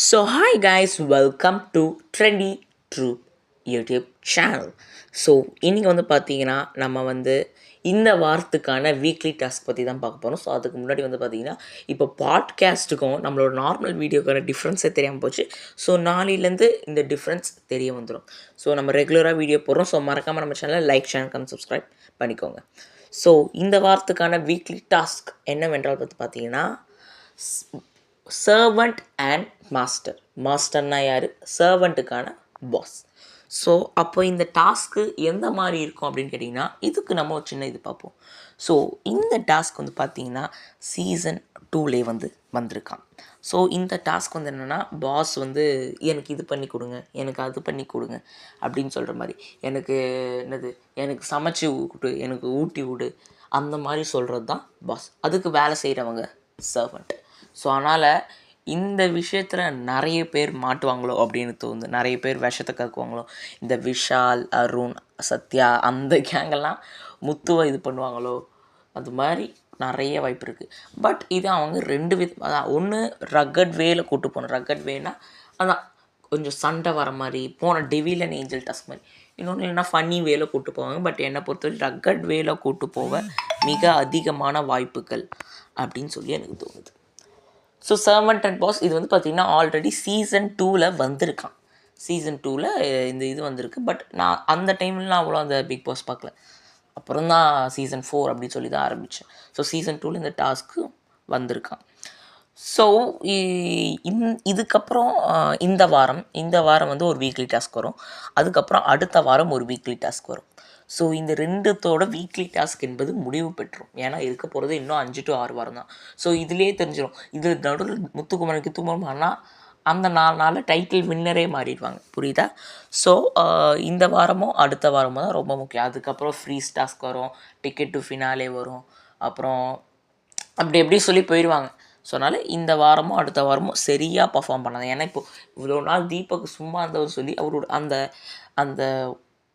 So hi guys, welcome to Trendy Troop YouTube channel. So இன்றைக்கி வந்து பார்த்தீங்கன்னா நம்ம வந்து இந்த வாரத்துக்கான வீக்லி டாஸ்க் பற்றி தான் பார்க்க போகிறோம். ஸோ அதுக்கு முன்னாடி வந்து பார்த்திங்கன்னா இப்போ பாட்காஸ்ட்டுக்கும் நம்மளோட நார்மல் வீடியோக்கான டிஃப்ரென்ஸே தெரியாமல் போச்சு. ஸோ நாளையிலேருந்து இந்த டிஃப்ரென்ஸ் தெரிய வந்துடும். ஸோ நம்ம ரெகுலராக வீடியோ போடுறோம். ஸோ மறக்காமல் நம்ம சேனலை லைக் ஷேர் சப்ஸ்கிரைப் பண்ணிக்கோங்க. ஸோ இந்த வாரத்துக்கான வீக்லி டாஸ்க் என்னவென்றால் பார்த்தீங்கன்னா சர்வெண்ட் அண்ட் மாஸ்டர். மாஸ்டர்னா யார்? சர்வெண்ட்டுக்கான பாஸ். ஸோ அப்போ இந்த டாஸ்க்கு எந்த மாதிரி இருக்கும் அப்படின்னு கேட்டிங்கன்னா, இதுக்கு நம்ம ஒரு சின்ன இது பார்ப்போம். ஸோ இந்த டாஸ்க் வந்து பார்த்திங்கன்னா சீசன் 2லே வந்திருக்கான். ஸோ இந்த டாஸ்க் வந்து என்னென்னா, பாஸ் வந்து எனக்கு இது பண்ணி கொடுங்க, எனக்கு அது பண்ணி கொடுங்க அப்படின்னு சொல்கிற மாதிரி, எனக்கு சமைச்சு விட்டு, எனக்கு ஊட்டி விடு, அந்த மாதிரி சொல்கிறது தான் பாஸ். அதுக்கு வேலை செய்கிறவங்க சர்வெண்ட். ஸோ அதனால் இந்த விஷயத்தில் நிறைய பேர் மாட்டுவாங்களோ அப்படின்னு தோணுது. நிறைய பேர் விஷத்தை கக்குவாங்களோ. இந்த விஷால், அருண், சத்யா அந்த கேங்கெல்லாம் முத்துவை இது பண்ணுவாங்களோ, அது மாதிரி நிறைய வாய்ப்பு இருக்குது. பட் இது அவங்க ரெண்டு அதான் ஒன்று ரக்கட் வேல கூட்டு போகணும். ரக்கட் வேனா அதான் கொஞ்சம் சண்டை வர மாதிரி போன டெவில் அண்ட் ஏஞ்சல் டாஸ்க் மாதிரி. இன்னொன்று இல்லைன்னா ஃபன்னி வேல கூட்டு போவாங்க. பட் என்னை பொறுத்தவரை ரக்கட் வேல கூட்டு போக மிக அதிகமான வாய்ப்புகள் அப்படின்னு சொல்லி எனக்கு தோணுது. ஸோ சர்வெண்ட் அண்ட் பாஸ் இது வந்து பார்த்திங்கன்னா ஆல்ரெடி சீசன் 2ல் வந்திருக்கான். சீசன் 2ல் இந்த இது வந்திருக்கு. பட் நான் அந்த டைம்லாம் அவ்வளோ அந்த பிக் பாஸ் பார்க்கல. அப்புறம் தான் சீசன் 4 அப்படின்னு சொல்லி தான் ஆரம்பித்தேன். ஸோ சீசன் 2ல் இந்த டாஸ்க்கு வந்திருக்கான். ஸோ இதுக்கப்புறம் இந்த வாரம் வந்து ஒரு வீக்லி டாஸ்க் வரும். அதுக்கப்புறம் அடுத்த வாரம் ஒரு வீக்லி டாஸ்க் வரும். ஸோ இந்த ரெண்டுத்தோட வீக்லி டாஸ்க் என்பது முடிவு பெற்றுரும். ஏன்னா இருக்க போகிறது இன்னும் 5 to 6 வாரம் தான். ஸோ இதிலே தெரிஞ்சிடும். இதில் நடுவில் முத்துக்குமரனுக்கு தூமரமானா அந்த 4 நாளில் டைட்டில் வின்னரே மாறிடுவாங்க. புரியுதா? ஸோ இந்த வாரமும் அடுத்த வாரமும் தான் ரொம்ப முக்கியம். அதுக்கப்புறம் ஃப்ரீஸ் டாஸ்க் வரும், டிக்கெட் டு ஃபினாலே வரும், அப்புறம் அப்படி சொல்லி போயிடுவாங்க. ஸோ அதனால் இந்த வாரமும் அடுத்த வாரமும் சரியாக பர்ஃபார்ம் பண்ணாங்க. ஏன்னா இப்போது இவ்வளோ நாள் தீபக் சும்மா இருந்தவர் சொல்லி அவரோட அந்த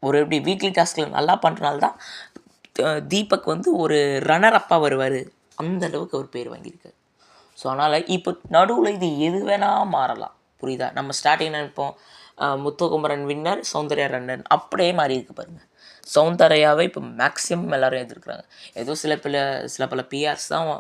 ஒரு எப்படி வீக்லி டாஸ்கில் நல்லா பண்ணுறனால தான் தீபக் வந்து ஒரு ரன்னர் அப்பாக வருவார். அந்தளவுக்கு அவர் பேர் வாங்கியிருக்காரு. ஸோ அதனால் இப்போ நடுவில் இது எது வேணால் மாறலாம். புரியுதா? நம்ம ஸ்டார்டிங் நினைப்போம் முத்துக்குமரன் வின்னர், சௌந்தர்யா ரன்னர், அப்படியே மாறி இருக்கு பாருங்கள். சௌந்தர்யாவே இப்போ மேக்ஸிமம் எல்லோரும் எதிர்க்கிறாங்க. ஏதோ சில பல பிஆர்ஸ் தான்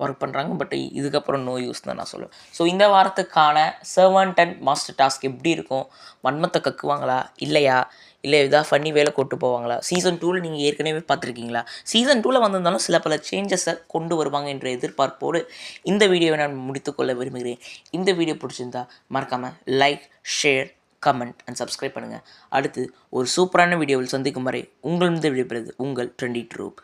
ஒர்க் பண்ணுறாங்க. பட் இதுக்கப்புறம் நோ யூஸ் தான் நான் சொல்லுவேன். ஸோ இந்த வாரத்துக்கான சர்வெண்ட் அண்ட் மாஸ்டர் டாஸ்க் எப்படி இருக்கும்? வன்மத்தை கக்குவாங்களா இல்லையா? இல்லை எதாவது ஃபன்னி வேலை கொண்டு போவாங்களா? சீசன் 2ல் நீங்கள் ஏற்கனவே பார்த்துருக்கீங்களா? சீசன் 2ல் வந்திருந்தாலும் சில பல சேஞ்சஸை கொண்டு வருவாங்க என்ற எதிர்பார்ப்போடு இந்த வீடியோவை நான் முடித்துக்கொள்ள விரும்புகிறேன். இந்த வீடியோ பிடிச்சிருந்தா மறக்காமல் like, share, comment and subscribe பண்ணுங்கள். அடுத்து ஒரு சூப்பரான வீடியோவில் சந்திக்கும் வரை உங்களிடம் விடைபெறுவது உங்கள் ட்ரெண்டி ட்ரூப்.